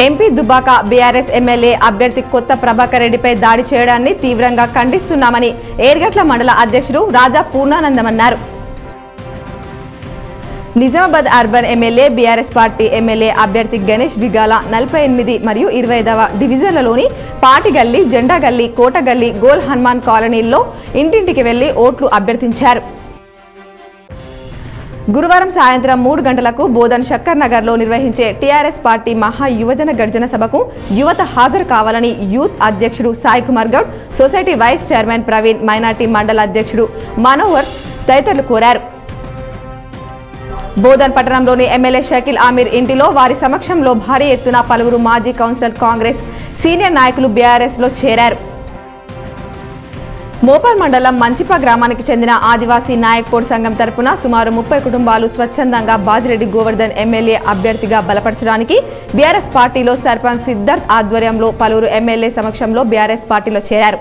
MP Dubbaka BRS MLA అభ్యర్థి కొత్త ప్రభాకర్ రెడ్డిపై దాడి చేయడాన్ని తీవ్రంగా ఖండిస్తున్నామని ఏర్గట్ల మండల అధ్యక్షుడు రాజా పూర్ణానందం అన్నారు. Nizamabad urban MLA BRS party MLA అభ్యర్థి గణేష్ బిగాల 48 మరియు 25వ డివిజన్లలోని పాటిగల్లి, జెండాగల్లి, కోటగల్లి, గోల్ హనుమాన్ కాలనీల్లో ఇంటింటికి వెళ్లి ఓట్లు అభ్యర్థించారు. గురువారం సాయంత్రం 3 గంటలకు బోధన్ శక్కర్ నగర్లో నిర్వహించే టీఆర్ఎస్ పార్టీ మహా యువజన గర్జన సభకు యువత హాజరు కావాలని యూత్ అధ్యక్షుడు Sai Kumar Goud, society vice chairman Praveen, minority మండల అధ్యక్షుడు మనోహర్ తదితరులు కోరారు. బోధన్ పట్టణంలోని ఎమ్మెల్యే షకీల్ ఆమీర్ ఇంటిలో వారి సమక్షంలో భారీ ఎత్తున పలువురు మాజీ కౌన్సిలర్, కాంగ్రెస్ సీనియర్ నాయకులు బీఆర్ఎస్లో చేరారు. మోపర్ మండలం మంచిప గ్రామానికి చెందిన ఆదివాసీ నాయక్పోడ్ సంఘం తరపున సుమారు 30 కుటుంబాలు స్వచ్ఛందంగా బాజిరెడ్డి గోవర్ధన్ ఎమ్మెల్యే అభ్యర్థిగా బలపరచడానికి బీఆర్ఎస్ పార్టీలో సర్పంచ్ సిద్ధార్థ్ ఆధ్వర్యంలో పలువురు ఎమ్మెల్యే సమక్షంలో బీఆర్ఎస్ పార్టీలో చేరారు.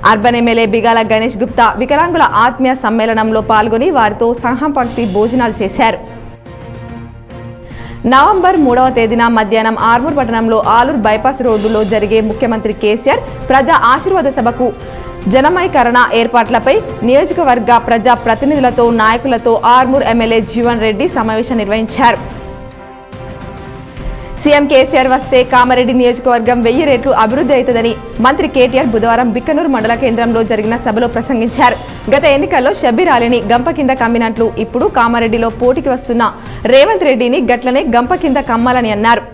అర్బన్ ఎమ్మెల్యే బిగాల గణేష్ గుప్తా వికలాంగుల ఆత్మీయ సమ్మేళనంలో పాల్గొని వారితో సంహంపంక్తి భోజనాలు చేశారు. నవంబర్ 3వ తేదీన మధ్యాహ్నం ఆర్మూర్ పట్టణంలో ఆలూరు బైపాస్ రోడ్డులో జరిగే ముఖ్యమంత్రి కేసీఆర్ ప్రజా ఆశీర్వాద సభకు జనమైకరణ ఏర్పాట్లపై నియోజకవర్గ ప్రజా ప్రతినిధులతో, నాయకులతో ఆర్మూర్ ఎమ్మెల్యే జీవన్ రెడ్డి సమావేశం నిర్వహించారు. సీఎం కేసీఆర్ వస్తే కామారెడ్డి నియోజకవర్గం 1000 రెట్లు అభివృద్ధి అవుతుందని మంత్రి కేటీఆర్ బుధవారం బిక్కనూరు మండల కేంద్రంలో జరిగిన సభలో ప్రసంగించారు. గత ఎన్నికల్లో షబ్బీర్ అలీని గంప కింద కమ్మినట్లు ఇప్పుడు కామారెడ్డిలో పోటీకి వస్తున్న రేవంత్ రెడ్డిని గట్లనే గంప కింద కమ్మాలని అన్నారు.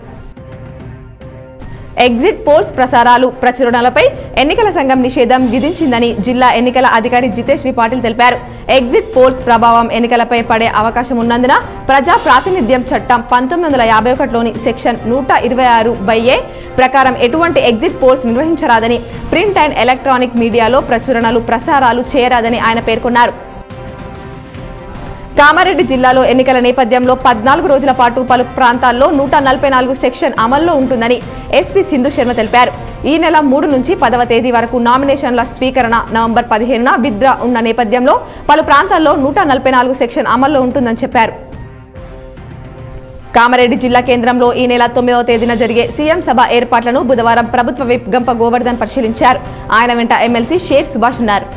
ఎగ్జిట్ పోల్స్ ప్రసారాలు, ప్రచురణలపై ఎన్నికల సంఘం నిషేధం విధించిందని జిల్లా ఎన్నికల అధికారి జితేష్ వి పాటిల్ తెలిపారు. ఎగ్జిట్ పోల్స్ ప్రభావం ఎన్నికలపై పడే అవకాశం ఉన్నందున ప్రజా ప్రాతినిధ్యం చట్టం 1951లోని సెక్షన్ 126(a) ప్రకారం ఎటువంటి ఎగ్జిట్ పోల్స్ నిర్వహించరాదని, ప్రింట్ అండ్ ఎలక్ట్రానిక్ మీడియాలో ప్రచురణలు, ప్రసారాలు చేయరాదని ఆయన పేర్కొన్నారు. కామారెడ్డి జిల్లాలో ఎన్నికల నేపథ్యంలో 14 రోజుల పాటు పలు ప్రాంతాల్లో 144 సెక్షన్ అమల్లో ఉంటుందని ఎస్పీ సింధు శర్మ తెలిపారు. ఈ నెల 3 నుంచి 10వ తేదీ వరకు నామినేషన్ల స్వీకరణ, నవంబర్ 15న విత్డ్రా ఉన్న నేపథ్యంలో పలు ప్రాంతాల్లో 144 సెక్షన్ అమల్లో ఉంటుందని చెప్పారు. కామారెడ్డి జిల్లా కేంద్రంలో ఈ నెల 9వ తేదీన జరిగే సీఎం సభ ఏర్పాట్లను బుధవారం ప్రభుత్వ విప్ గంప గోవర్ధన్ పరిశీలించారు. ఆయన వెంట ఎమ్మెల్సీ షేర్ సుభాష్ ఉన్నారు.